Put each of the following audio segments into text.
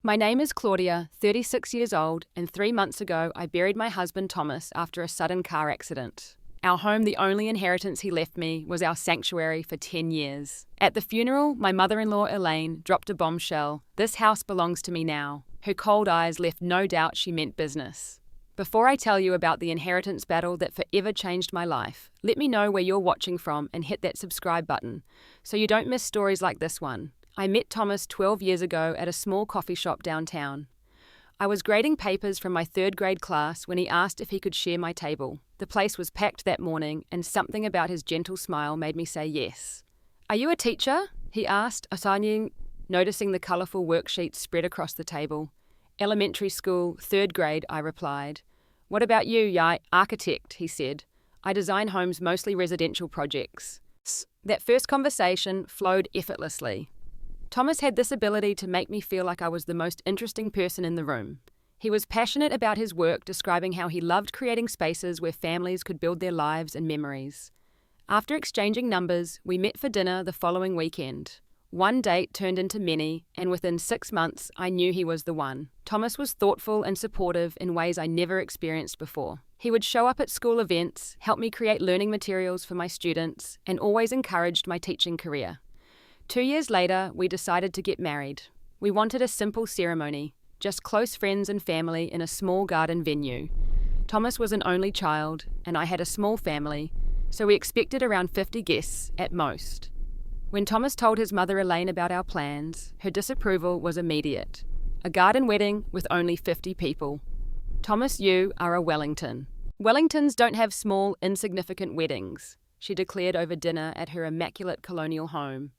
My name is Claudia, 36 years old, and 3 months ago I buried my husband Thomas after a sudden car accident. Our home, the only inheritance he left me, was our sanctuary for 10 years. At the funeral, my mother-in-law Elaine dropped a bombshell. "This house belongs to me now." Her cold eyes left no doubt she meant business. Before I tell you about the inheritance battle that forever changed my life, let me know where you're watching from and hit that subscribe button so you don't miss stories like this one. I met Thomas 12 years ago at a small coffee shop downtown. I was grading papers from my 3rd grade class when he asked if he could share my table. The place was packed that morning, and something about his gentle smile made me say yes. "Are you a teacher?" he asked, noticing the colourful worksheets spread across the table. "Elementary school, 3rd grade," I replied. "What about you, Yai?" "Architect," he said. "I design homes, mostly residential projects." That first conversation flowed effortlessly. Thomas had this ability to make me feel like I was the most interesting person in the room. He was passionate about his work, describing how he loved creating spaces where families could build their lives and memories. After exchanging numbers, we met for dinner the following weekend. One date turned into many, and within 6 months, I knew he was the one. Thomas was thoughtful and supportive in ways I never experienced before. He would show up at school events, help me create learning materials for my students, and always encouraged my teaching career. 2 years later, we decided to get married. We wanted a simple ceremony, just close friends and family in a small garden venue. Thomas was an only child, and I had a small family, so we expected around 50 guests at most. When Thomas told his mother Elaine about our plans, her disapproval was immediate. A garden wedding with only 50 people. "Thomas, you are a Wellington." "Wellingtons don't have small, insignificant weddings," she declared over dinner at her immaculate colonial home.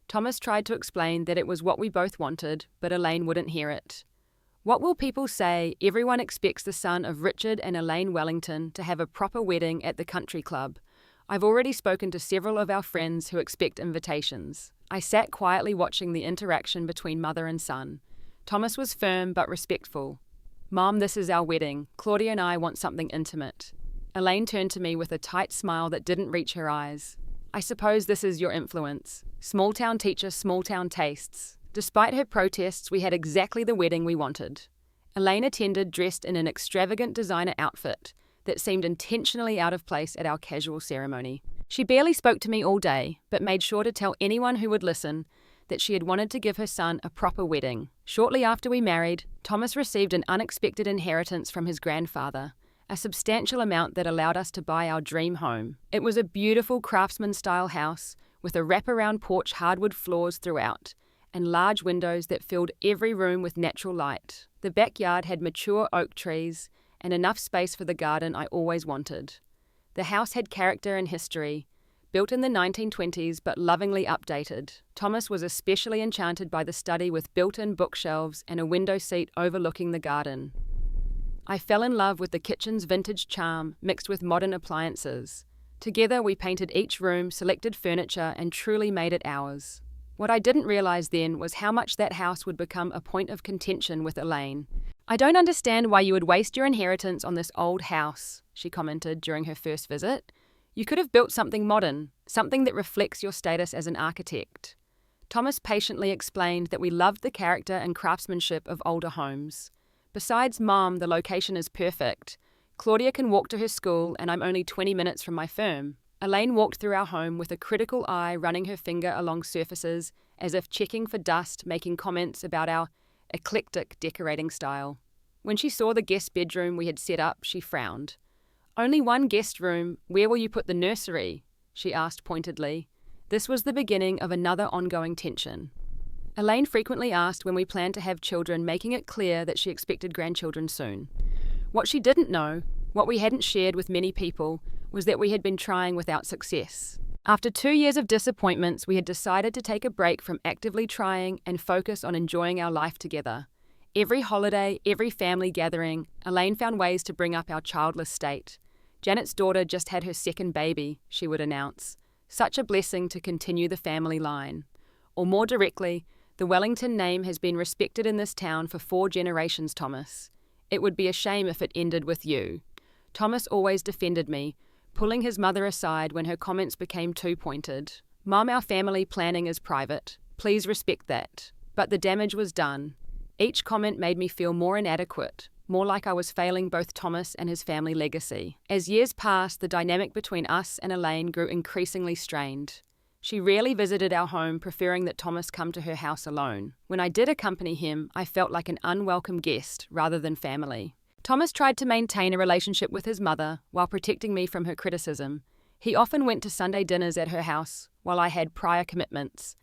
Thomas tried to explain that it was what we both wanted, but Elaine wouldn't hear it. "What will people say? Everyone expects the son of Richard and Elaine Wellington to have a proper wedding at the country club. I've already spoken to several of our friends who expect invitations." I sat quietly watching the interaction between mother and son. Thomas was firm but respectful. "Mom, this is our wedding. Claudia and I want something intimate." Elaine turned to me with a tight smile that didn't reach her eyes. "I suppose this is your influence. Small-town teacher, small-town tastes." Despite her protests, we had exactly the wedding we wanted. Elaine attended dressed in an extravagant designer outfit that seemed intentionally out of place at our casual ceremony. She barely spoke to me all day, but made sure to tell anyone who would listen that she had wanted to give her son a proper wedding. Shortly after we married, Thomas received an unexpected inheritance from his grandfather, a substantial amount that allowed us to buy our dream home. It was a beautiful craftsman-style house with a wraparound porch, hardwood floors throughout, and large windows that filled every room with natural light. The backyard had mature oak trees and enough space for the garden I always wanted. The house had character and history, built in the 1920s but lovingly updated. Thomas was especially enchanted by the study with built-in bookshelves and a window seat overlooking the garden. I fell in love with the kitchen's vintage charm mixed with modern appliances. Together we painted each room, selected furniture, and truly made it ours. What I didn't realize then was how much that house would become a point of contention with Elaine. "I don't understand why you would waste your inheritance on this old house," she commented during her first visit. "You could have built something modern, something that reflects your status as an architect." Thomas patiently explained that we loved the character and craftsmanship of older homes. "Besides, Mom, the location is perfect. Claudia can walk to her school, and I'm only 20 minutes from my firm." Elaine walked through our home with a critical eye running her finger along surfaces as if checking for dust, making comments about our eclectic decorating style. When she saw the guest bedroom we had set up, she frowned. "Only one guest room. Where will you put the nursery?" she asked pointedly. This was the beginning of another ongoing tension. Elaine frequently asked when we planned to have children, making it clear that she expected grandchildren soon. What she didn't know, what we hadn't shared with many people, was that we had been trying without success. After 2 years of disappointments, we had decided to take a break from actively trying and focus on enjoying our life together. Every holiday, every family gathering, Elaine found ways to bring up our childless state. "Janet's daughter just had her 2nd baby," she would announce. "Such a blessing to continue the family line." Or more directly, "The Wellington name has been respected in this town for 4 generations, Thomas. It would be a shame if it ended with you." Thomas always defended me, pulling his mother aside when her comments became too pointed. "Mom, our family planning is private. Please respect that." But the damage was done. Each comment made me feel more inadequate, more like I was failing both Thomas and his family legacy. As years passed, the dynamic between us and Elaine grew increasingly strained. She rarely visited our home, preferring that Thomas come to her house alone. When I did accompany him, I felt like an unwelcome guest rather than family. Thomas tried to maintain a relationship with his mother while protecting me from her criticism. He often went to Sunday dinners at her house while I had prior commitments.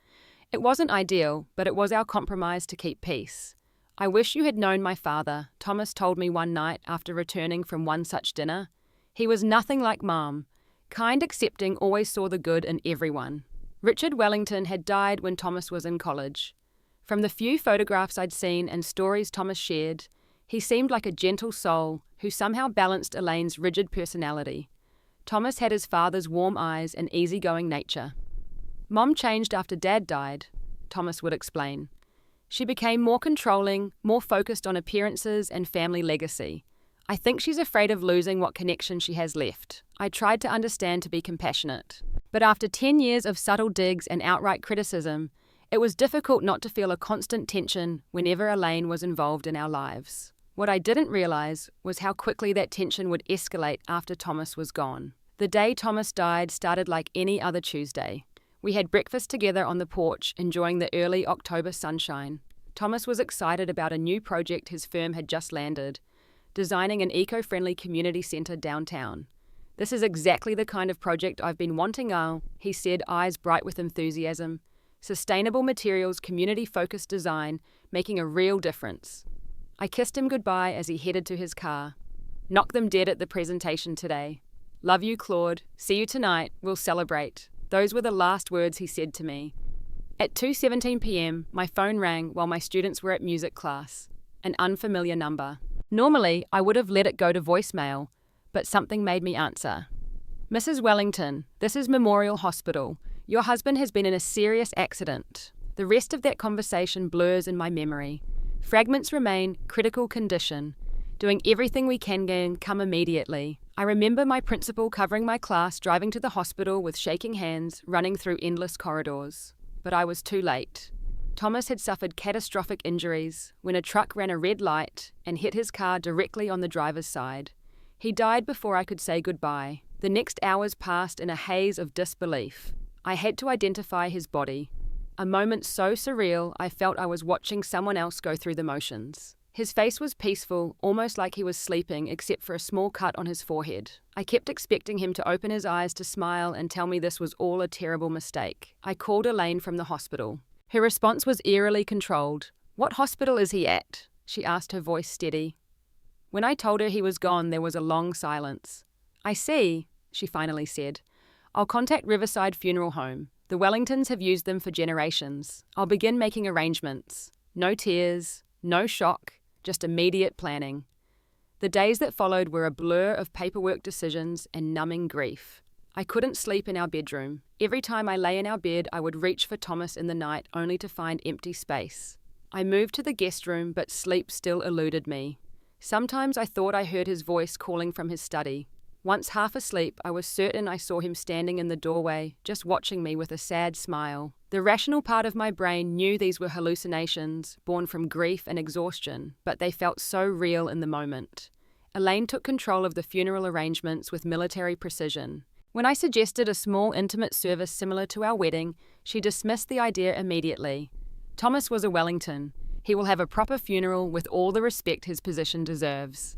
It wasn't ideal, but it was our compromise to keep peace. "I wish you had known my father," Thomas told me one night after returning from one such dinner. "He was nothing like Mom. Kind, accepting, always saw the good in everyone." Richard Wellington had died when Thomas was in college. From the few photographs I'd seen and stories Thomas shared, he seemed like a gentle soul who somehow balanced Elaine's rigid personality. Thomas had his father's warm eyes and easygoing nature. "Mom changed after Dad died," Thomas would explain. "She became more controlling, more focused on appearances and family legacy. I think she's afraid of losing what connection she has left." I tried to understand, to be compassionate. But after 10 years of subtle digs and outright criticism, it was difficult not to feel a constant tension whenever Elaine was involved in our lives. What I didn't realize was how quickly that tension would escalate after Thomas was gone. The day Thomas died started like any other Tuesday. We had breakfast together on the porch, enjoying the early October sunshine. Thomas was excited about a new project his firm had just landed, designing an eco-friendly community centre downtown. "This is exactly the kind of project I've been wanting," he said, eyes bright with enthusiasm. "Sustainable materials, community-focused design, making a real difference." I kissed him goodbye as he headed to his car. "Knock them dead at the presentation today. Love you, Claude. See you tonight. We'll celebrate." Those were the last words he said to me. At 2:17 p.m, my phone rang while my students were at music class. An unfamiliar number. Normally, I would have let it go to voicemail, but something made me answer. "Mrs. Wellington, this is Memorial Hospital. Your husband has been in a serious accident." The rest of that conversation blurs in my memory. Fragments remain: critical condition. Doing everything we can, come immediately. I remember my principal covering my class, driving to the hospital with shaking hands, running through endless corridors. But I was too late. Thomas had suffered catastrophic injuries when a truck ran a red light and hit his car directly on the driver's side. He died before I could say goodbye. The next hours passed in a haze of disbelief. I had to identify his body. A moment so surreal I felt I was watching someone else go through the motions. His face was peaceful, almost like he was sleeping, except for a small cut on his forehead. I kept expecting him to open his eyes to smile and tell me this was all a terrible mistake. I called Elaine from the hospital. Her response was eerily controlled. "What hospital is he at?" she asked, her voice steady. When I told her he was gone, there was a long silence. "I see," she finally said. "I'll contact Riverside Funeral Home. The Wellingtons have used them for generations. I'll begin making arrangements. No tears, no shock. Just immediate planning." The days that followed were a blur of paperwork decisions and numbing grief. I couldn't sleep in our bedroom. Every time I lay in our bed, I would reach for Thomas in the night, only to find empty space. I moved to the guest room, but sleep still eluded me. Sometimes I thought I heard his voice calling from his study. Once half asleep, I was certain I saw him standing in the doorway, just watching me with a sad smile. The rational part of my brain knew these were hallucinations, born from grief and exhaustion, but they felt so real in the moment. Elaine took control of the funeral arrangements with military precision. When I suggested a small, intimate service similar to our wedding, she dismissed the idea immediately. "Thomas was a Wellington. He will have a proper funeral with all the respect his position deserves."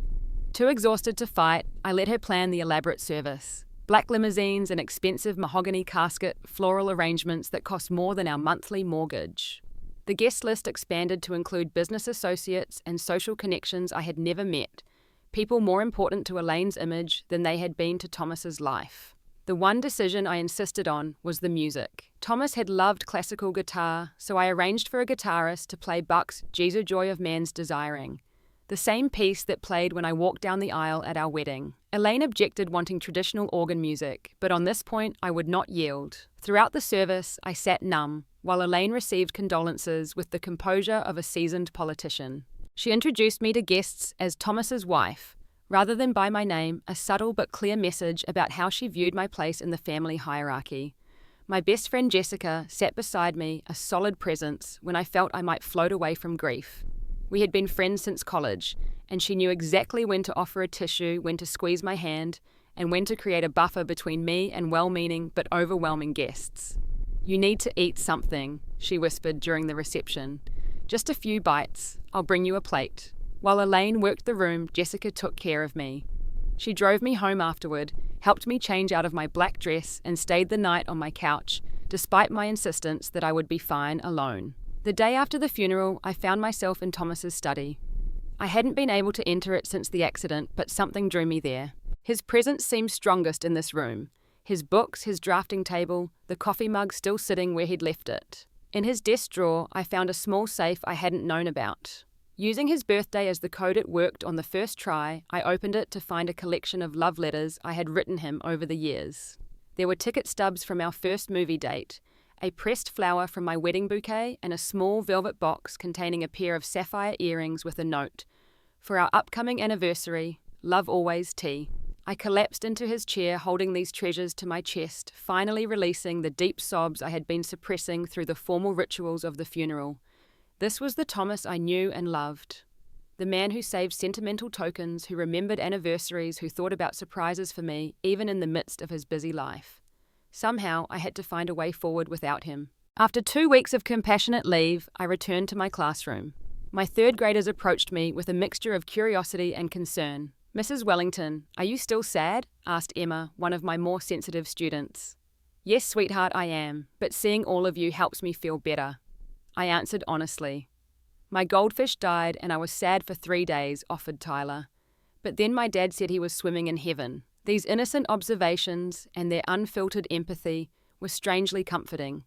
Too exhausted to fight, I let her plan the elaborate service. Black limousines, an expensive mahogany casket, floral arrangements that cost more than our monthly mortgage. The guest list expanded to include business associates and social connections I had never met, people more important to Elaine's image than they had been to Thomas's life. The one decision I insisted on was the music. Thomas had loved classical guitar, so I arranged for a guitarist to play Bach's Jesu Joy of Man's Desiring, the same piece that played when I walked down the aisle at our wedding. Elaine objected, wanting traditional organ music, but on this point I would not yield. Throughout the service, I sat numb, while Elaine received condolences with the composure of a seasoned politician. She introduced me to guests as Thomas's wife, rather than by my name, a subtle but clear message about how she viewed my place in the family hierarchy. My best friend Jessica sat beside me, a solid presence, when I felt I might float away from grief. We had been friends since college, and she knew exactly when to offer a tissue, when to squeeze my hand, and when to create a buffer between me and well-meaning but overwhelming guests. "You need to eat something," she whispered during the reception. "Just a few bites. I'll bring you a plate." While Elaine worked the room, Jessica took care of me. She drove me home afterward, helped me change out of my black dress, and stayed the night on my couch, despite my insistence that I would be fine alone. The day after the funeral, I found myself in Thomas's study. I hadn't been able to enter it since the accident, but something drew me there. His presence seemed strongest in this room. His books, his drafting table, the coffee mug still sitting where he'd left it. In his desk drawer, I found a small safe I hadn't known about. Using his birthday as the code it worked on the first try, I opened it to find a collection of love letters I had written him over the years. There were ticket stubs from our first movie date, a pressed flower from my wedding bouquet, and a small velvet box containing a pair of sapphire earrings with a note. "For our upcoming anniversary, love always, T." I collapsed into his chair, holding these treasures to my chest, finally releasing the deep sobs I had been suppressing through the formal rituals of the funeral. This was the Thomas I knew and loved. The man who saved sentimental tokens, who remembered anniversaries, who thought about surprises for me, even in the midst of his busy life. Somehow, I had to find a way forward without him. After 2 weeks of compassionate leave, I returned to my classroom. My third graders approached me with a mixture of curiosity and concern. "Mrs. Wellington, are you still sad?" asked Emma, one of my more sensitive students. "Yes, sweetheart, I am, but seeing all of you helps me feel better," I answered honestly. "My goldfish died and I was sad for 3 days," offered Tyler. But then my dad said he was swimming in heaven. These innocent observations and their unfiltered empathy were strangely comforting.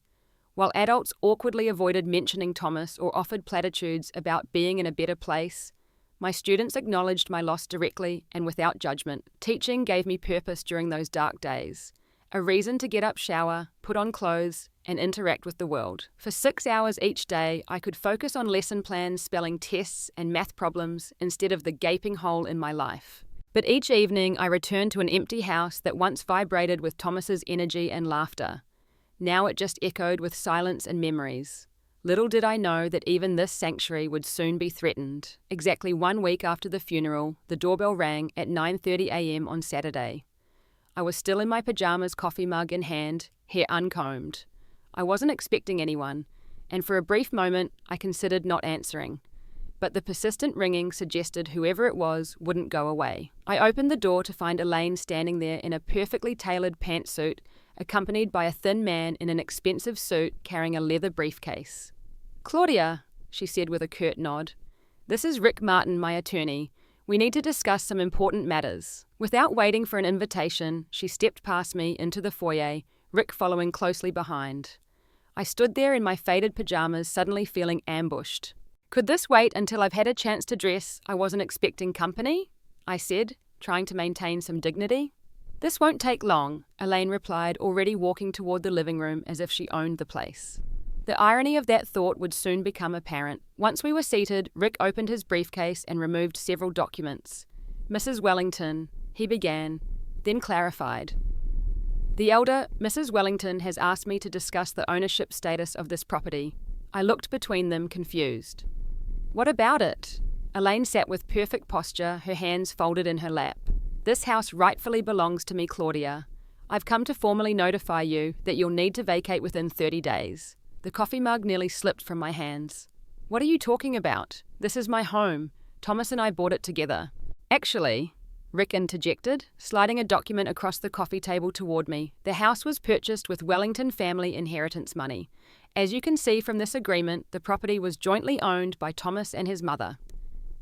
While adults awkwardly avoided mentioning Thomas or offered platitudes about being in a better place, my students acknowledged my loss directly and without judgment. Teaching gave me purpose during those dark days. A reason to get up, shower, put on clothes, and interact with the world. For 6 hours each day, I could focus on lesson plans, spelling tests, and math problems instead of the gaping hole in my life. But each evening, I returned to an empty house that once vibrated with Thomas's energy and laughter. Now it just echoed with silence and memories. Little did I know that even this sanctuary would soon be threatened. Exactly 1 week after the funeral, the doorbell rang at 9:30 a.m. on Saturday. I was still in my pajamas, coffee mug in hand, hair uncombed. I wasn't expecting anyone, and for a brief moment I considered not answering. But the persistent ringing suggested whoever it was wouldn't go away. I opened the door to find Elaine standing there in a perfectly tailored pantsuit, accompanied by a thin man in an expensive suit carrying a leather briefcase. "Claudia," she said with a curt nod, "this is Rick Martin, my attorney. We need to discuss some important matters." Without waiting for an invitation, she stepped past me into the foyer, Rick following closely behind. I stood there in my faded pajamas, suddenly feeling ambushed. "Could this wait until I've had a chance to dress? I wasn't expecting company," I said, trying to maintain some dignity. "This won't take long," Elaine replied, already walking toward the living room as if she owned the place. The irony of that thought would soon become apparent. Once we were seated, Rick opened his briefcase and removed several documents. "Mrs. Wellington," he began, then clarified. "The elder, Mrs. Wellington, has asked me to discuss the ownership status of this property." I looked between them, confused. "What about it?" Elaine sat with perfect posture, her hands folded in her lap. "This house rightfully belongs to me, Claudia. I've come to formally notify you that you'll need to vacate within 30 days. The coffee mug nearly slipped from my hands. "What are you talking about? This is my home. Thomas and I bought it together." "Actually," Rick interjected, sliding a document across the coffee table toward me, "the house was purchased with Wellington family inheritance money. As you can see from this agreement, the property was jointly owned by Thomas and his mother."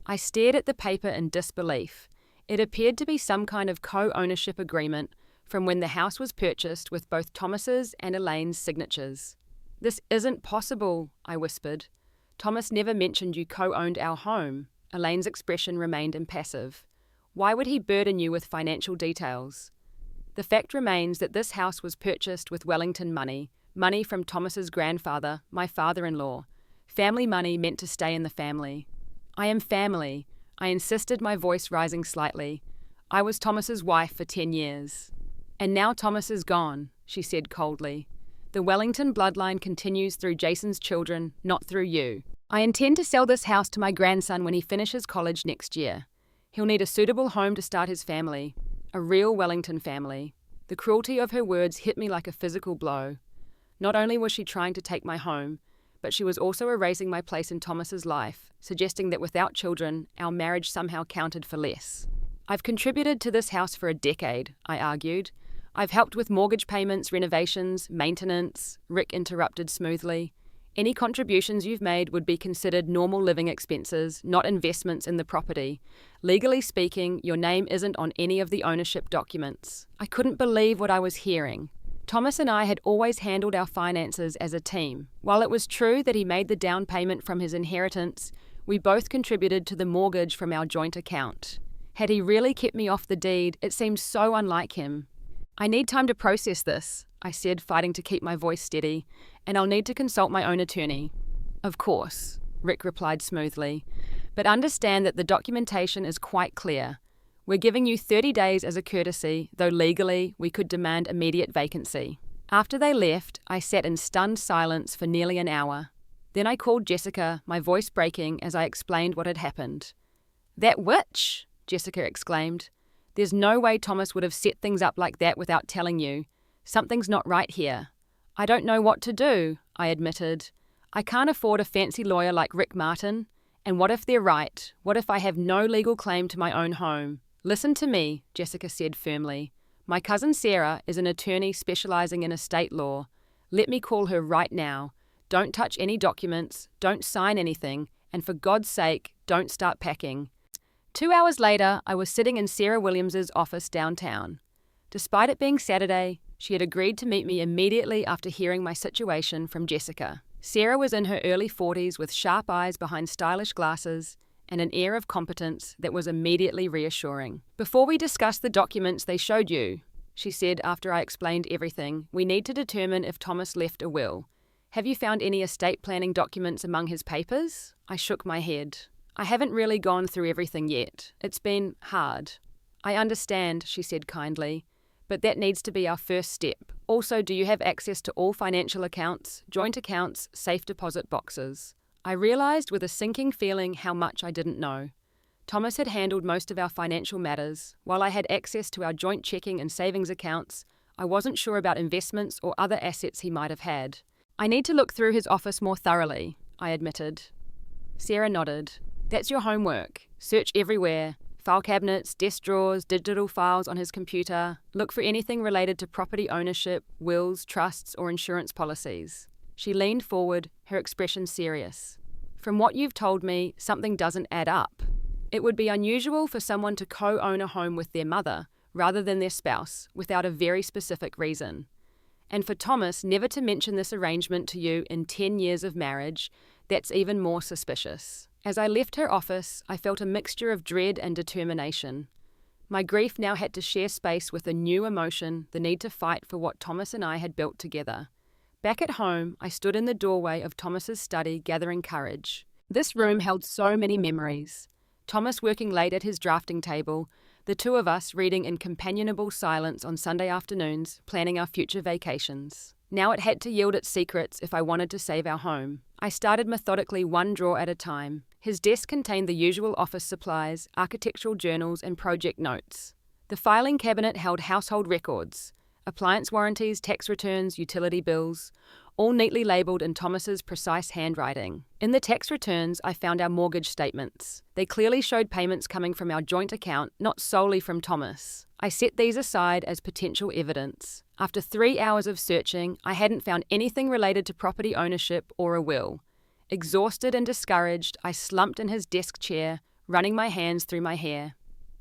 I stared at the paper in disbelief. It appeared to be some kind of co-ownership agreement from when the house was purchased with both Thomas's and Elaine's signatures. "This isn't possible," I whispered. "Thomas never mentioned you co-owned our home." Elaine's expression remained impassive. "Why would he burden you with financial details?" "The fact remains that this house was purchased with Wellington money from Thomas's grandfather, my father-in-law. Family money meant to stay in the family." "I am family," I insisted, my voice rising slightly. "I was Thomas's wife for 10 years. "And now Thomas is gone," she said coldly. "The Wellington bloodline continues through Jason's children, not through you." I intend to sell this house to my grandson when he finishes college next year. He'll need a suitable home to start his family, a real Wellington family. The cruelty of her words hit me like a physical blow. Not only was she trying to take my home, but she was also erasing my place in Thomas's life, suggesting that without children, our marriage somehow counted for less. I've contributed to this house for a decade, I argued. I've helped with mortgage payments, renovations, maintenance. Rick interrupted smoothly. Any contributions you've made would be considered normal living expenses, not investments in the property. Legally speaking, your name isn't on any of the ownership documents. I couldn't believe what I was hearing. Thomas and I had always handled our finances as a team. While it was true that he made the down payment from his inheritance, we both contributed to the mortgage from our joint account. Had he really kept me off the deed, it seemed so unlike him. I need time to process this, I said, fighting to keep my voice steady, and I'll need to consult my own attorney. Of course, Rick replied smoothly, but understand that the documentation is quite clear. We're giving you 30 days as a courtesy, though legally we could demand immediate vacancy. After they left, I sat in stunned silence for nearly an hour. Then I called Jessica, my voice breaking as I explained what had happened. "That witch!" Jessica exclaimed. "There's no way Thomas would have set things up like that without telling you. Something's not right here." "I don't know what to do," I admitted. "I can't afford a fancy lawyer like Rick Martin. And what if they're right? What if I have no legal claim to my own home?" "Listen to me," Jessica said firmly. "My cousin Sarah is an attorney specializing in estate law. Let me call her right now. Don't touch any documents, don't sign anything, and for God's sake, don't start packing." 2 hours later, I was sitting in Sarah Williams's office downtown. Despite it being Saturday, she had agreed to meet me immediately after hearing my situation from Jessica. Sarah was in her early 40s with sharp eyes behind stylish glasses and an air of competence that was immediately reassuring. "Before we discuss the documents they showed you," she said after I explained everything, "we need to determine if Thomas left a will. Have you found any estate planning documents among his papers?" I shook my head. "I haven't really gone through everything yet. It's been hard." "I understand," she said kindly, "but that needs to be our first step. Also, do you have access to all financial accounts, joint accounts, safe deposit boxes?" I realized with a sinking feeling how much I didn't know. Thomas had handled most of our financial matters. While I had access to our joint checking and savings accounts, I wasn't sure about investments or other assets he might have had. "I need to look through his office more thoroughly," I admitted. Sarah nodded. "That's your homework. Search everywhere. File cabinets, desk drawers, digital files on his computer. Look for anything related to property ownership, wills, trusts, or insurance policies." She leaned forward, her expression serious. "From what you've told me, something doesn't add up. It would be unusual for someone to co-own a home with their mother, rather than their spouse, without a very specific reason. And for Thomas never to mention this arrangement to you in 10 years of marriage, that's even more suspicious." As I left her office, I felt a mixture of dread and determination. My grief now had to share space with a new emotion, the need to fight for what Thomas and I had built together. Back at home, I stood in the doorway of Thomas's study, gathering courage. This room held so many memories. Thomas working late at his drafting table, the two of us reading in companionable silence on Sunday afternoons, planning our future vacations. Now it had to yield its secrets if I wanted to save our home. I started methodically one drawer at a time. His desk contained the usual office supplies, architectural journals, and project notes. The filing cabinet held household records, appliance warranties, tax returns, utility bills, all neatly labelled in Thomas's precise handwriting. In the tax returns, I found our mortgage statements. They clearly showed payments coming from our joint account, not solely from Thomas. I set these aside as potential evidence. After 3 hours of searching, I hadn't found anything related to property ownership or a will. Exhausted and discouraged, I slumped in his desk chair, running my hands through my hair.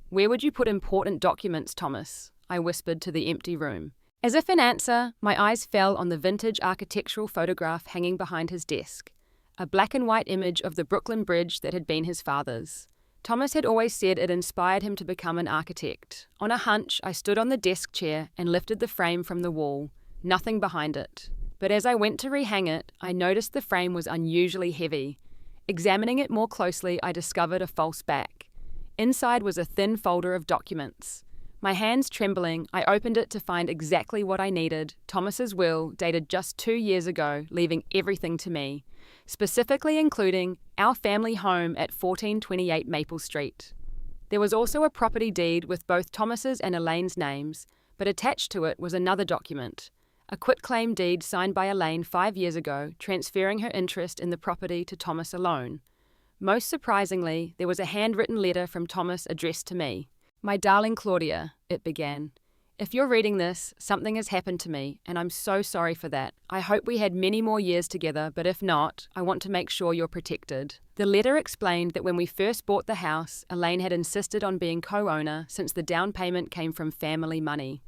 "Where would you put important documents, Thomas?" I whispered to the empty room. As if in answer, my eyes fell on the vintage architectural photograph hanging behind his desk, a black and white image of the Brooklyn Bridge that had been his father's. Thomas had always said it inspired him to become an architect. On a hunch, I stood on the desk chair and lifted the frame from the wall, nothing behind it. But as I went to rehang it, I noticed the frame was unusually heavy. Examining it more closely, I discovered a false back. Inside was a thin folder of documents. My hands trembling, I opened it to find exactly what I needed: Thomas's will, dated just 2 years ago, leaving everything to me, specifically including our family home at 1428 Maple Street. There was also a property deed with both Thomas's and Elaine's names, but attached to it was another document, a quitclaim deed signed by Elaine 5 years ago, transferring her interest in the property to Thomas alone. Most surprisingly, there was a handwritten letter from Thomas addressed to me. "My darling Claudia," it began. "If you're reading this, something has happened to me, and I'm so sorry for that. I hope we had many more years together, but if not, I want to make sure you're protected." The letter explained that when we first bought the house, Elaine had insisted on being co-owner since the down payment came from family money.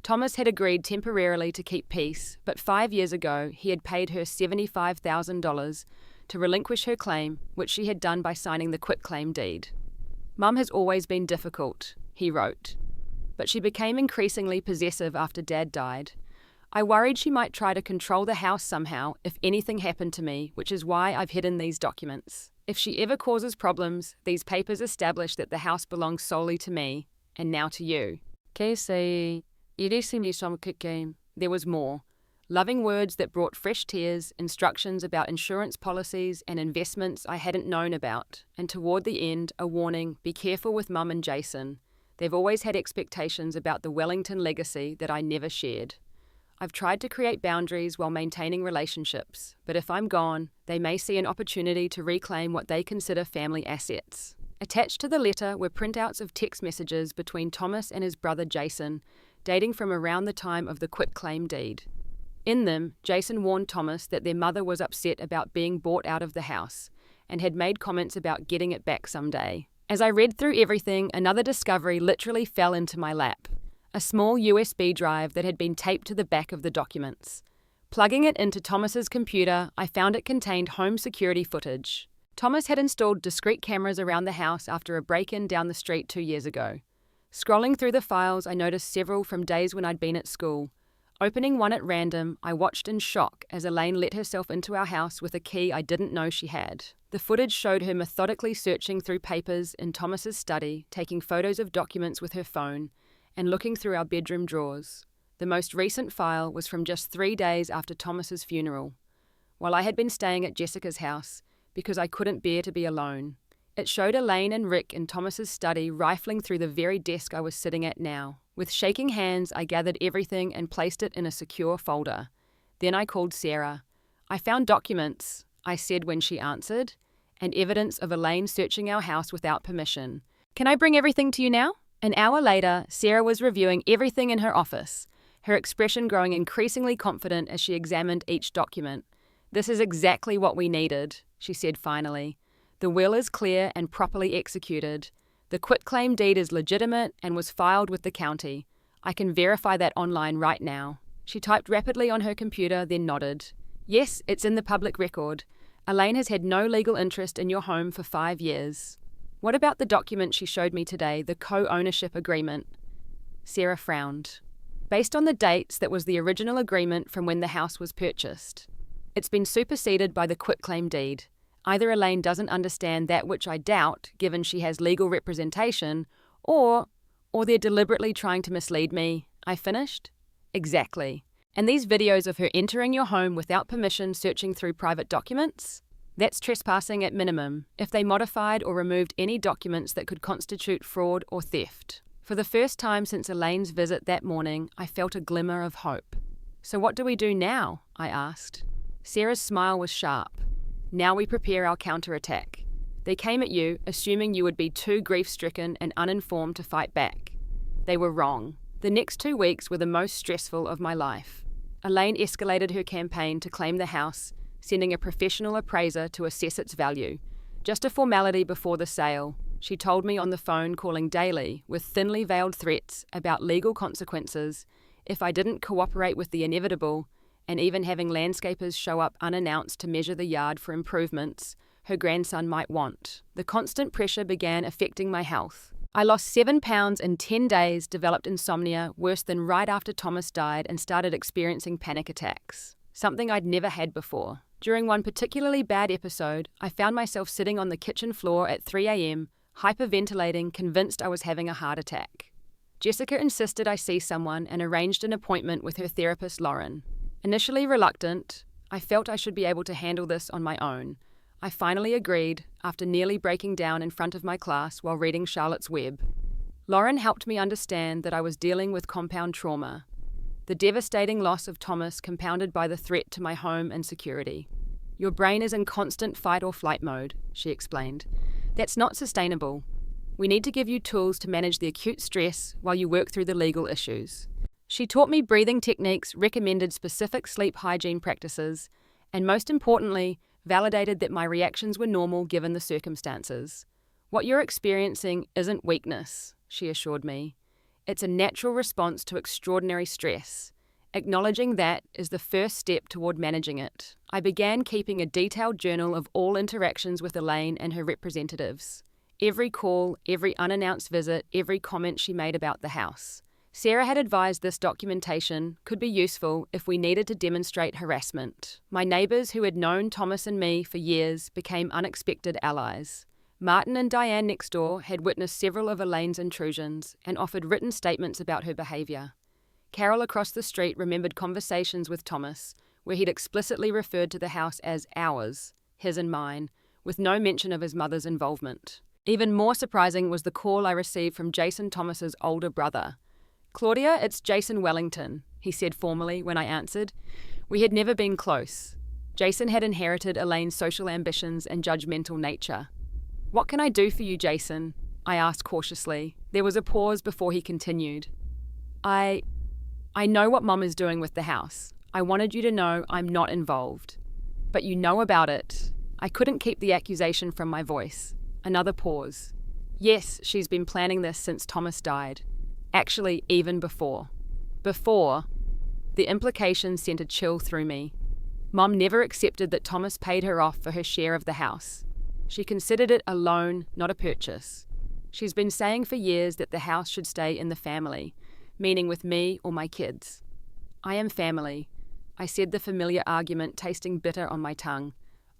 Thomas had agreed temporarily to keep peace, but 5 years ago he had paid her $75,000 to relinquish her claim, which she had done by signing the quitclaim deed. "Mum has always been difficult," he wrote, "but she became increasingly possessive after Dad died. I worried she might try to control the house somehow if anything happened to me, which is why I've hidden these documents. If she ever causes problems, these papers establish that the house belongs solely to me, and now to you." There was more. Loving words that brought fresh tears, instructions about insurance policies and investments I hadn't known about, and toward the end, a warning: be careful with Mum and Jason. They've always had expectations about the Wellington legacy that I never shared. I've tried to create boundaries while maintaining relationships, but if I'm gone, they may see an opportunity to reclaim what they consider family assets. Attached to the letter were printouts of text messages between Thomas and his brother Jason, dating from around the time of the quitclaim deed. In them, Jason warned Thomas that their mother was upset about being bought out of the house, and had made comments about getting it back someday. As I read through everything, another discovery literally fell into my lap: a small USB drive that had been taped to the back of the documents. Plugging it into Thomas's computer, I found it contained home security footage. Thomas had installed discrete cameras around the house after a break-in down the street 2 years ago. Scrolling through the files, I noticed several from days when I'd been at school. Opening one at random, I watched in shock as Elaine let herself into our house with a key I didn't know she had. The footage showed her methodically searching through papers in Thomas's study, taking photos of documents with her phone, and looking through our bedroom drawers. The most recent file was from just 3 days after Thomas's funeral, while I had been staying at Jessica's house because I couldn't bear to be alone. It showed Elaine and Rick in Thomas's study rifling through the very desk I was sitting at now. With shaking hands, I gathered everything and placed it in a secure folder. Then I called Sarah. "I found documents," I said when she answered, "and evidence of Elaine searching our house without permission. Can I bring everything to you now?" An hour later, Sarah was reviewing everything in her office, her expression growing increasingly confident as she examined each document. "This is exactly what we needed," she said finally. "The will is clear and properly executed. The quitclaim deed is legitimate and was filed with the county. I can verify that online right now." She typed rapidly on her computer, then nodded. "Yes, it's in the public record. Elaine has had no legal interest in your home for 5 years. What about the document she showed me today, the co-ownership agreement?" Sarah frowned. "Based on the dates, that was the original agreement from when the house was purchased. It's been superseded by the quitclaim deed. Either Elaine doesn't understand that, which I doubt, given she has legal representation, or they're deliberately trying to mislead me," I finished. "Exactly. And these videos of her entering your home without permission, searching through private documents? That's trespassing at minimum, if they modified or removed any documents that could constitute fraud or theft." For the first time since Elaine's visit that morning, I felt a glimmer of hope. "So what do we do now?" I asked. Sarah's smile was sharp. "Now we prepare our counterattack. They came at you, assuming you would be too grief-stricken and uninformed to fight back. They were wrong. The next 2 weeks were the most stressful of my life. Elaine escalated her campaign to claim the house, sending a professional appraiser to assess its value. Just a formality before the sale, she told me on the phone, calling daily with thinly veiled threats about legal consequences if I didn't cooperate with the inevitable, and even having landscapers show up unannounced to measure the yard for improvements her grandson might want. The constant pressure began affecting my health. I lost 7 pounds in 10 days, developed insomnia, worse than right after Thomas died, and started experiencing panic attacks, something I'd never had before. During one particularly bad episode, I found myself sitting on the kitchen floor at 3 a.m., hyperventilating, convinced I was having a heart attack. Jessica insisted I see someone and arranged an appointment with her therapist, Lauren. Initially reluctant, I felt I should be able to handle this on my own. I finally agreed after nearly breaking down in front of my class while reading Charlotte's Web. Lauren helped me understand that I was dealing with compound trauma, the devastating loss of Thomas compounded by the threat to my home and security. Your brain is in constant fight or flight mode, she explained. That's not sustainable. We need to give you tools to manage the acute stress while you work through the legal issues. She taught me breathing techniques, recommended specific sleep hygiene practices, and most importantly, validated that my reactions were normal given the circumstances. What you're experiencing isn't weakness, she assured me. It's a natural response to extraordinary stress. Acknowledging that is the first step toward managing it. I began keeping a detailed journal of all interactions with Elaine and her representatives. Every call, every unannounced visit, every comment she made about the house. Sarah had advised this documentation could be useful if we needed to demonstrate harassment. My neighbours who had known Thomas and me for years became unexpected allies. Martin and Diane next door had witnessed several of Elaine's intrusions and offered written statements about her behaviour. Carol across the street remembered conversations with Thomas where he'd explicitly referred to the house as ours, his and mine, with no mention of his mother's involvement. Even more surprising was the call I received from Jason Thomas's older brother. "Claudia, it's Jason Wellington," he said formally when I answered. We had never been close. Jason had inherited Elaine's social ambitions and judgmental nature. "What can I do for you, Jason?" I asked cautiously. There was a pause before he continued. I know what Mom is doing with the house. I wanted you to know I'm not involved. But you know about it. I couldn't keep the accusation from my voice. Another pause. Yes, she's been planning this since Thomas died. Actually, even before. Before, the implication sent a chill through me. Mom never accepted that Thomas paid her off for her share of the house. She considered it a loan, not a purchase. She's been saying for years that the house should stay in the family, meaning with me or my kids. I am family. I said, the familiar argument tasting bitter on my tongue.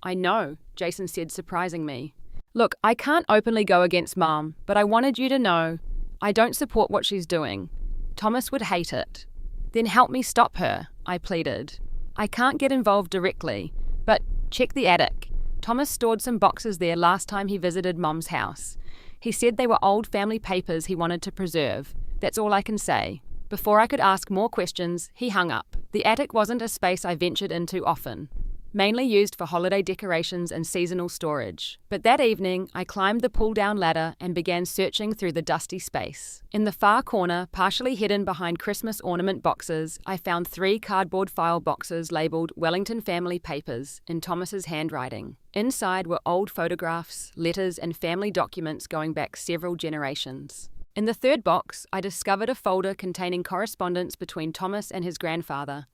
I know, Jason said, surprising me. Look, I can't openly go against Mom, but I wanted you to know I don't support what she's doing. Thomas would hate it. Then help me stop her, I pleaded. I can't get involved directly, but check the attic. Thomas stored some boxes there last time he visited Mom's house. He said they were old family papers he wanted to preserve. That's all I can say. Before I could ask more questions, he hung up. The attic wasn't a space I ventured into often, mainly used for holiday decorations and seasonal storage. But that evening, I climbed the pull-down ladder and began searching through the dusty space. In the far corner, partially hidden behind Christmas ornament boxes, I found 3 cardboard file boxes labelled Wellington Family Papers in Thomas's handwriting. Inside were old photographs, letters, and family documents going back several generations. In the 3rd box, I discovered a folder containing correspondence between Thomas and his grandfather,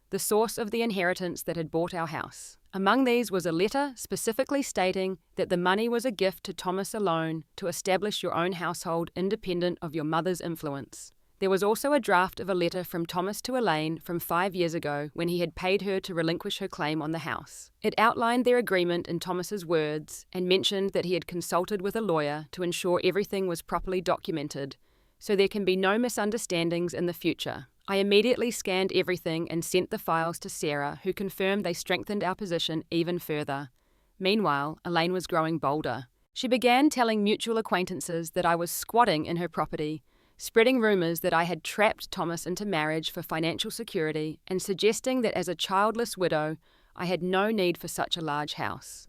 the source of the inheritance that had bought our house. Among these was a letter specifically stating that the money was a gift to Thomas alone to establish your own household independent of your mother's influence. There was also a draft of a letter from Thomas to Elaine from 5 years ago when he had paid her to relinquish her claim on the house. It outlined their agreement in Thomas's words and mentioned that he had consulted with a lawyer to ensure everything was properly documented, so there can be no misunderstandings in the future. I immediately scanned everything and sent the files to Sarah, who confirmed they strengthened our position even further. Meanwhile, Elaine was growing bolder. She began telling mutual acquaintances that I was squatting in her property, spreading rumours that I had trapped Thomas into marriage for financial security, and suggesting that as a childless widow, I had no need for such a large house.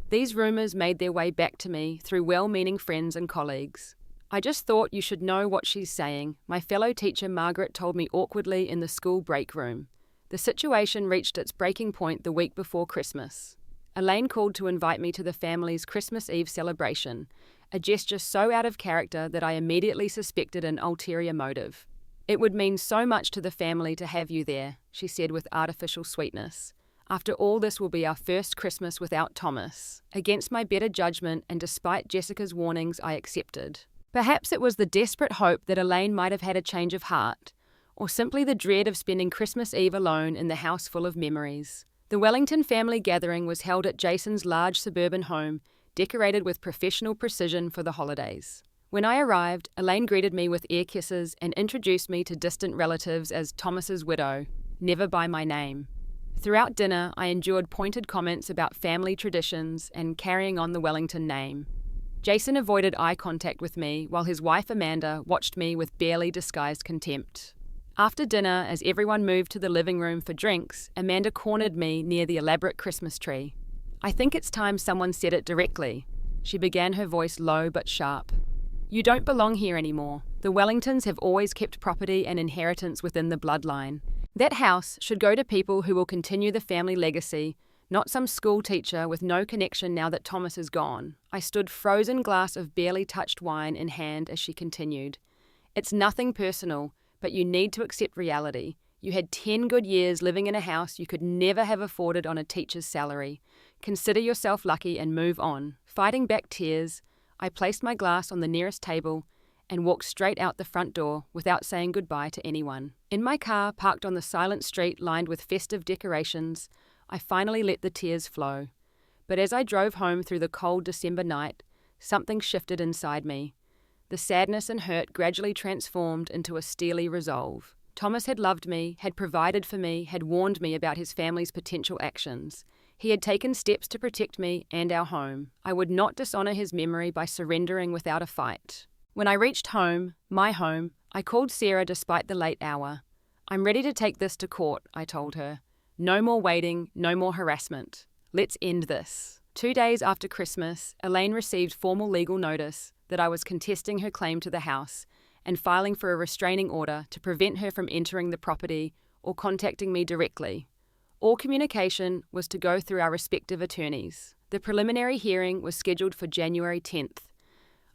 These rumours made their way back to me through well-meaning friends and colleagues. I just thought you should know what she's saying, my fellow teacher Margaret told me awkwardly in the school break room. The situation reached its breaking point the week before Christmas. Elaine called to invite me to the family's Christmas Eve celebration, a gesture so out of character that I immediately suspected an ulterior motive. It would mean so much to the family to have you there, she said with artificial sweetness. After all, this will be our first Christmas without Thomas. Against my better judgment and despite Jessica's warnings, I accepted. Perhaps it was the desperate hope that Elaine might have had a change of heart, or simply the dread of spending Christmas Eve alone in the house full of memories. The Wellington family gathering was held at Jason's large suburban home, decorated with professional precision for the holidays. When I arrived, Elaine greeted me with air kisses and introduced me to distant relatives as Thomas's widow, never by my name. Throughout dinner, I endured pointed comments about family traditions and carrying on the Wellington name. Jason avoided eye contact with me while his wife Amanda watched me with barely disguised contempt. After dinner, as everyone moved to the living room for drinks, Amanda cornered me near the elaborate Christmas tree. "I think it's time someone said it directly." She began, her voice low but sharp. "You don't belong here anymore. The Wellingtons have always kept property and inheritance within the bloodline. That house should go to people who will continue the family legacy, not some school teacher with no connection now that Thomas is gone." I stood frozen glass of barely touched wine in hand as she continued. "It's nothing personal, but you need to accept reality. You had 10 good years living in a house you could never have afforded on a teacher's salary. Consider yourself lucky and move on." Fighting back tears, I placed my glass on the nearest table and walked straight out the front door without saying goodbye to anyone. In my car, parked on the silent street lined with festive decorations, I finally let the tears flow. But as I drove home through the cold December night, something shifted inside me. The sadness and hurt gradually transformed into a steely resolve. Thomas had loved me, had provided for me, had warned me about his family's potential actions. He had taken steps to protect me and our home. I would not dishonor his memory by surrendering without a fight. When I reached home, my home, I called Sarah despite the late hour. "I'm ready to take this to court," I told her. "No more waiting, no more harassment. Let's end this." 2 days after Christmas, Elaine received formal legal notice that I was contesting her claim to the house and filing for a restraining order to prevent her from entering the property or contacting me directly. All communication was to go through our respective attorneys. The preliminary hearing was scheduled for January 10th.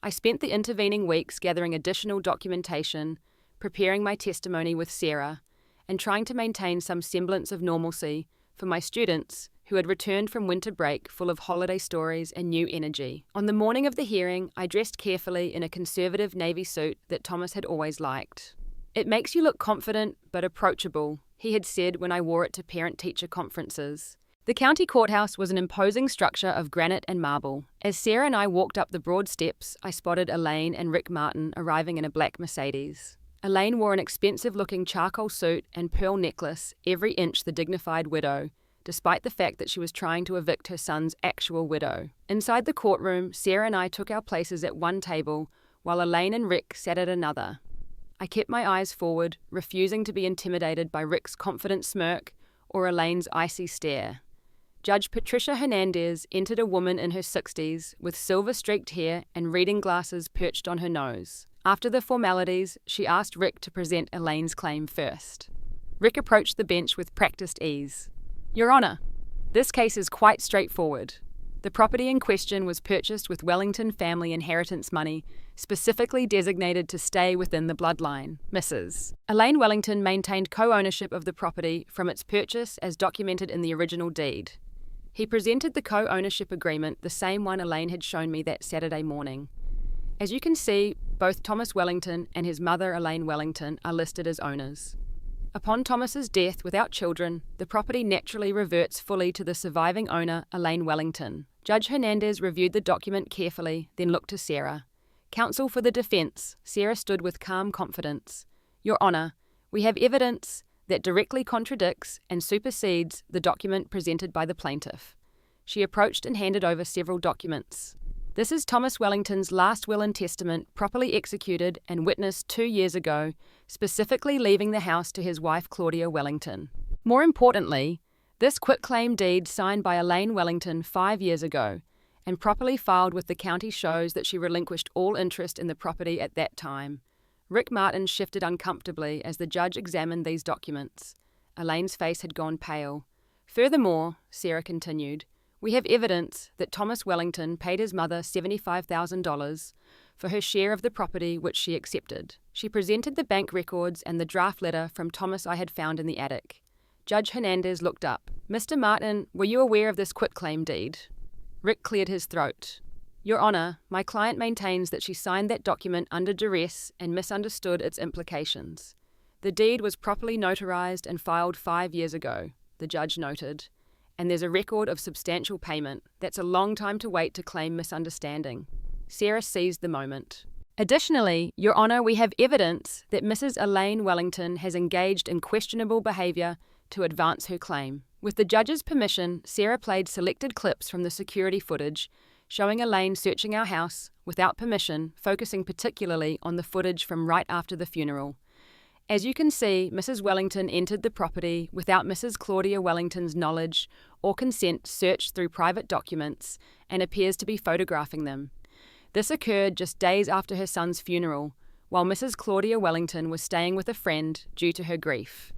I spent the intervening weeks gathering additional documentation, preparing my testimony with Sarah, and trying to maintain some semblance of normalcy for my students who had returned from winter break full of holiday stories and new energy. On the morning of the hearing, I dressed carefully in a conservative navy suit that Thomas had always liked. "It makes you look confident but approachable," he had said when I wore it to parent-teacher conferences. The county courthouse was an imposing structure of granite and marble. As Sarah and I walked up the broad steps, I spotted Elaine and Rick Martin arriving in a black Mercedes. Elaine wore an expensive-looking charcoal suit and pearl necklace, every inch the dignified widow, despite the fact that she was trying to evict her son's actual widow. Inside the courtroom, Sarah and I took our places at one table, while Elaine and Rick sat at another. I kept my eyes forward, refusing to be intimidated by Rick's confident smirk or Elaine's icy stare. Judge Patricia Hernandez entered, a woman in her 60s with silver-streaked hair and reading glasses perched on her nose. After the formalities, she asked Rick to present Elaine's claim first. Rick approached the bench with practiced ease. "Your Honour, this case is quite straightforward. The property in question was purchased with Wellington family inheritance money, specifically designated to stay within the bloodline. Mrs. Elaine Wellington maintained co-ownership of the property from its purchase as documented in the original deed." He presented the co-ownership agreement, the same one Elaine had shown me that Saturday morning. As you can see, both Thomas Wellington and his mother Elaine Wellington are listed as owners. Upon Thomas's death without children, the property naturally reverts fully to the surviving owner, Elaine Wellington. Judge Hernandez reviewed the document carefully, then looked to Sarah. Counsel for the defense, Sarah stood with calm confidence. "Your Honour, we have evidence that directly contradicts and supersedes the document presented by the plaintiff." She approached and handed over several documents. "This is Thomas Wellington's last will and testament, properly executed and witnessed 2 years ago, specifically leaving the house to his wife Claudia Wellington. More importantly, this quitclaim deed signed by Elaine Wellington 5 years ago and properly filed with the county shows that she relinquished all interest in the property at that time." Rick Martin shifted uncomfortably as the judge examined these documents. Elaine's face had gone pale. "Furthermore," Sarah continued, "we have evidence that Thomas Wellington paid his mother $75,000 for her share of the property, which she accepted." She presented the bank records and the draft letter from Thomas I had found in the attic. Judge Hernandez looked up. "Mr. Martin, were you aware of this quitclaim deed?" Rick cleared his throat. "Your Honour, my client maintains that she signed that document under duress and misunderstood its implications. The deed was properly notarized and filed 5 years ago," the judge noted, "and there's a record of substantial payment. That's a long time to wait to claim misunderstanding." Sarah seized the moment. Additionally, Your Honour, we have evidence that Mrs. Elaine Wellington has engaged in questionable behaviour to advance her claim. With the judge's permission, Sarah played selected clips from the security footage, showing Elaine searching our house without permission, focusing particularly on the footage from right after the funeral. As you can see, Mrs. Wellington entered the property without Mrs. Claudia Wellington's knowledge or consent, searched through private documents, and appears to be photographing them. This occurred just days after her son's funeral, while Mrs. Claudia Wellington was staying with a friend due to her grief.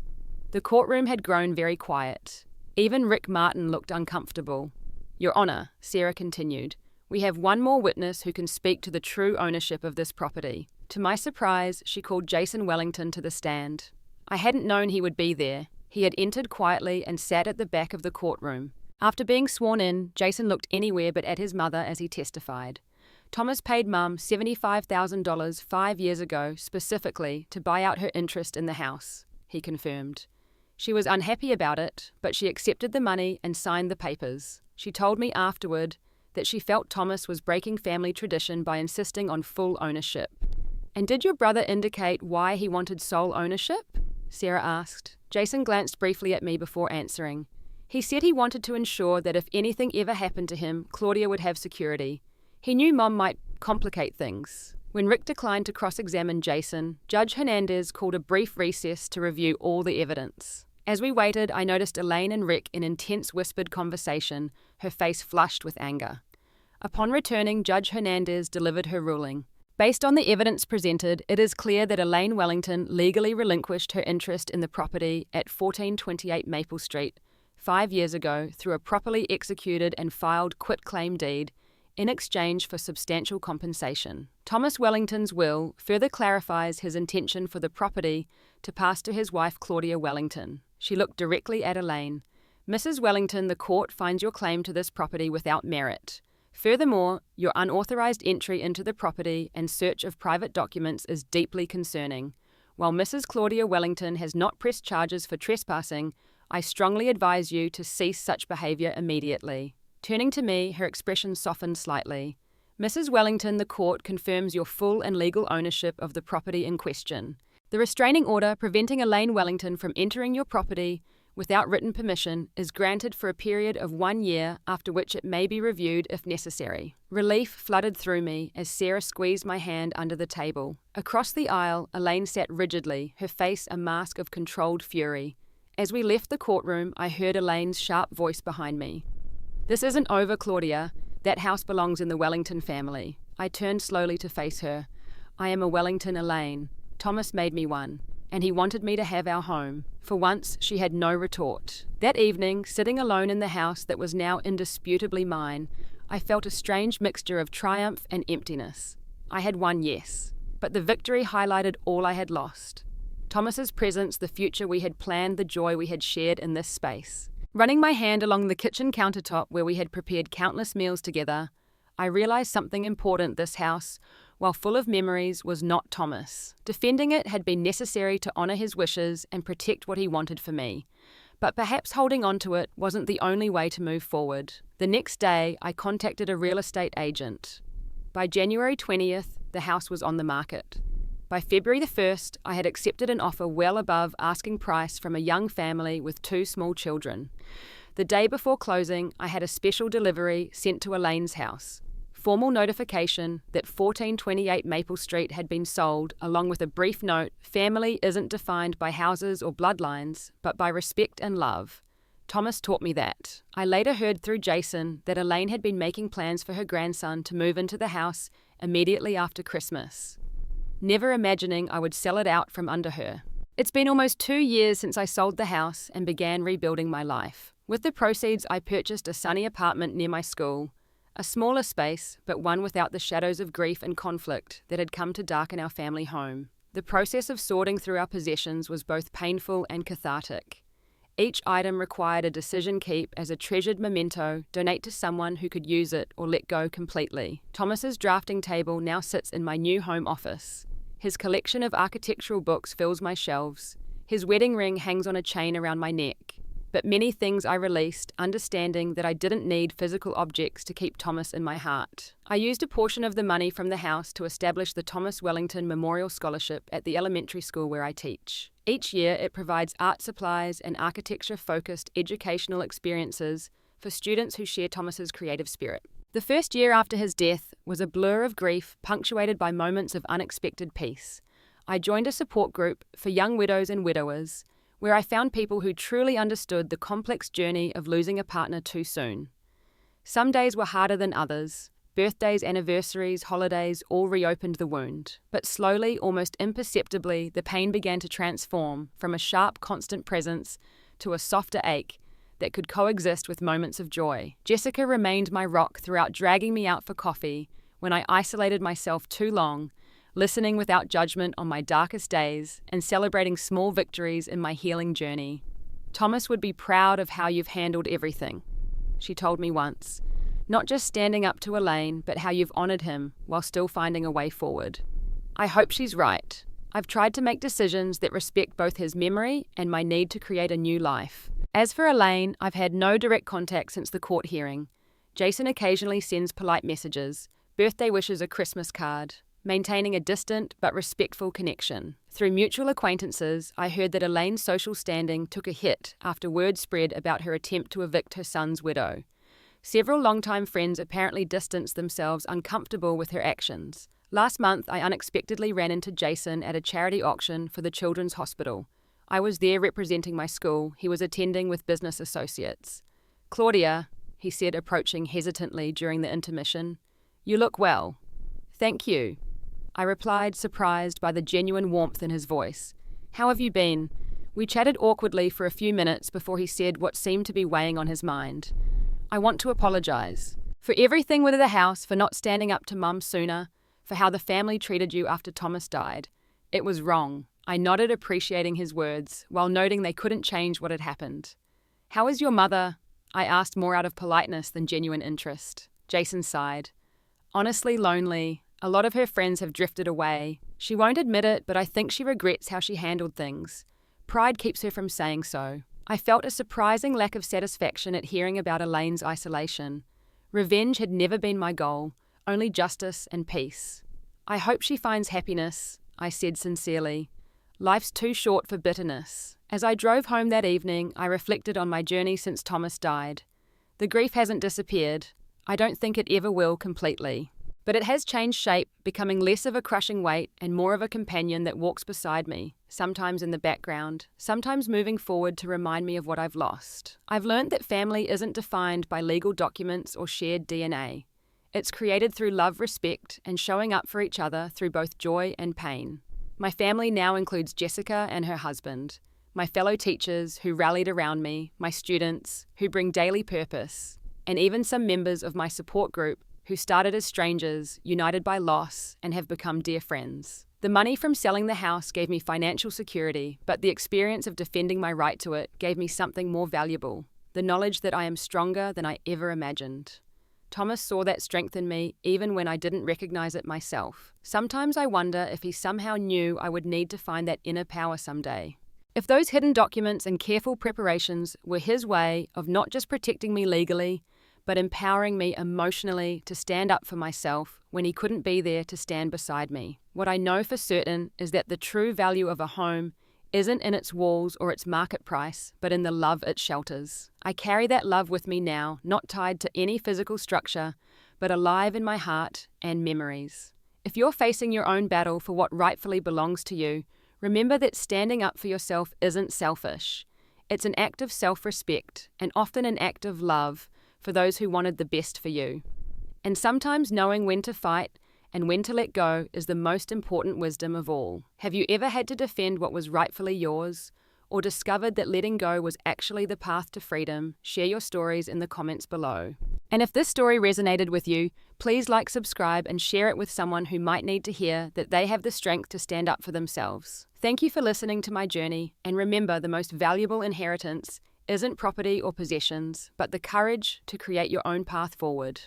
The courtroom had grown very quiet. Even Rick Martin looked uncomfortable. Your Honour, Sarah continued, we have one more witness who can speak to the true ownership of this property. To my surprise, she called Jason Wellington to the stand. I hadn't known he would be there. He had entered quietly and sat at the back of the courtroom. After being sworn in, Jason looked anywhere but at his mother as he testified. Thomas paid Mum $75,000 5 years ago specifically to buy out her interest in the house, he confirmed. She was unhappy about it, but she accepted the money and signed the papers. She told me afterward that she felt Thomas was breaking family tradition by insisting on full ownership. And did your brother indicate why he wanted sole ownership? Sarah asked. Jason glanced briefly at me before answering. He said he wanted to ensure that if anything ever happened to him, Claudia would have security. He knew Mom might complicate things. When Rick declined to cross-examine Jason, Judge Hernandez called a brief recess to review all the evidence. As we waited, I noticed Elaine and Rick in intense whispered conversation, her face flushed with anger. Upon returning, Judge Hernandez delivered her ruling. Based on the evidence presented, it is clear that Elaine Wellington legally relinquished her interest in the property at 1428 Maple Street 5 years ago through a properly executed and filed quitclaim deed in exchange for substantial compensation. Thomas Wellington's will further clarifies his intention for the property to pass to his wife Claudia Wellington. She looked directly at Elaine. Mrs. Wellington, the court finds your claim to this property without merit. Furthermore, your unauthorized entry into the property and search of private documents is deeply concerning. While Mrs. Claudia Wellington has not pressed charges for trespassing, I strongly advise you to cease such behavior immediately. Turning to me, her expression softened slightly. Mrs. Wellington, the court confirms your full and legal ownership of the property in question. The restraining order preventing Elaine Wellington from entering your property without written permission is granted for a period of 1 year, after which it may be reviewed if necessary. Relief flooded through me as Sarah squeezed my hand under the table. Across the aisle, Elaine sat rigidly, her face a mask of controlled fury. As we left the courtroom, I heard Elaine's sharp voice behind me. This isn't over, Claudia. That house belongs in the Wellington family. I turned slowly to face her. I am a Wellington, Elaine. Thomas made me one, and he wanted me to have our home. For once, she had no retort. That evening, sitting alone in the house that was now indisputably mine, I felt a strange mixture of triumph and emptiness. I had won, yes, but the victory highlighted all I had lost. Thomas's presence, the future we had planned, the joy we had shared in this space. Running my hand along the kitchen countertop where we had prepared countless meals together, I realized something important. This house, while full of memories, was not Thomas. Defending it had been necessary to honor his wishes and protect what he wanted for me. But perhaps holding on to it wasn't the only way to move forward. The next day, I contacted a real estate agent. By January 20th, the house was on the market. By February the 1st, I had accepted an offer well above asking price from a young family with 2 small children. The day before closing, I had a special delivery sent to Elaine's house. Formal notification that 1428 Maple Street had been sold, along with a brief note, family isn't defined by houses or bloodlines, but by respect and love. Thomas taught me that. I later heard through Jason that Elaine had been making plans for her grandson to move into the house immediately after Christmas, never imagining I would sell it out from under her. It's been almost 2 years since I sold the house and began rebuilding my life. With the proceeds, I purchased a sunny apartment near my school, a smaller space, but one without the shadows of grief and conflict that had come to darken our family home. The process of sorting through our possessions was both painful and cathartic. Each item required a decision: keep as a treasured memento, donate to someone who could use it, or let go completely. Thomas's drafting table now sits in my new home office. His collection of architectural books fills my shelves. His wedding ring hangs on a chain around my neck. but many things I released, understanding that I didn't need physical objects to keep Thomas in my heart. I used a portion of the money from the house to establish the Thomas Wellington Memorial Scholarship at the elementary school where I teach. Each year, it provides art supplies and architecture-focused educational experiences for students who share Thomas's creative spirit. The first year after his death was a blur of grief punctuated by moments of unexpected peace. I joined a support group for young widows and widowers, where I found people who truly understood the complex journey of losing a partner too soon. Some days were harder than others. Birthdays, anniversaries, holidays all reopened the wound. But slowly, almost imperceptibly, the pain began to transform from a sharp, constant presence to a softer ache that could coexist with moments of joy. Jessica remained my rock throughout, dragging me out for coffee when I isolated myself too long, listening without judgment on my darkest days, and celebrating small victories in my healing journey. Thomas would be proud of how you've handled everything, she told me once. Not just standing up to Elaine, but how you've honored him while still finding a way forward. I hope she's right. I've tried to make decisions that respect both his memory and my need to create a new life. As for Elaine, I've had no direct contact since the court hearing. Jason occasionally sends polite messages, birthday wishes, a Christmas card, maintaining a distant but respectful connection. Through mutual acquaintances, I heard that Elaine's social standing took a hit after word spread about her attempt to evict her son's widow. Several longtime friends apparently distanced themselves, uncomfortable with her actions. Last month, I unexpectedly ran into Jason at a charity auction for the Children's Hospital. I was there representing my school. He was attending with business associates. "Claudia," he said, approaching hesitantly during the intermission, "you look well." "Thank you," I replied, surprised by the genuine warmth in his voice. "How have you been?" We chatted awkwardly for a few minutes before he said what seemed to be weighing on his mind. "I want to apologize for everything with the house, for not standing up to Mum sooner, for how the family treated you after Thomas died. It was wrong." I nodded, appreciating his words, while noting they couldn't change what had happened. "How is your mother?" I asked, more out of politeness than genuine interest. Jason sighed. "Honestly, lonely. A lot of her friends have drifted away. She won't admit it, but I think she regrets how she handled things. Pride keeps her from saying so." I felt a surprising lack of satisfaction at hearing about Elaine's isolation. Revenge had never been my goal, only justice and peace. "I hope she finds happiness," I said sincerely. "Life's too short for bitterness." As I drove home that evening, I reflected on my journey since Thomas died. The grief hasn't disappeared. I don't think it ever will completely. But it has changed shape, becoming less of a crushing weight and more of a companion that walks beside me, sometimes in the background, sometimes moving forward to remind me of what I've lost. I've learned that family isn't defined by legal documents or shared DNA. It's created through love, respect, and showing up for each other through both joy and pain. My family now includes Jessica and her husband, my fellow teachers who rallied around me, my students who bring daily purpose, and even some members of my support group who started as strangers, united by loss, and have become dear friends. The money from selling the house gave me financial security, but the experience of defending my right to it gave me something more valuable, the knowledge that I am stronger than I ever imagined. Thomas saw that strength in me even when I didn't recognize it myself. Sometimes I wonder if he somehow knew I would need to find that inner power someday. If those hidden documents and careful preparations were his way of not just protecting me legally, but empowering me emotionally to stand up for myself when he couldn't be there to stand beside me. What I know for certain is that the true value of a home isn't in its walls or its market price, but in the love it shelters. I carry that love with me now, not tied to any physical structure, but alive in my heart and memories. If you're facing your own battle for what rightfully belongs to you, remember that standing up for yourself isn't selfish. It's an act of self-respect, and often an act of love for those who wanted the best for you. And sometimes knowing when to fight and when to let go is the most important wisdom of all. Have you ever had to defend what was rightfully yours, or discovered that letting go was actually the path to freedom? Share your stories in the comments below. And if this story resonated with you, please like, subscribe, and share it with someone who might need to hear that they have the strength to stand up for themselves. Thank you for listening to my journey, and remember, the most valuable inheritance isn't property or possessions, but the courage to create your own path forward.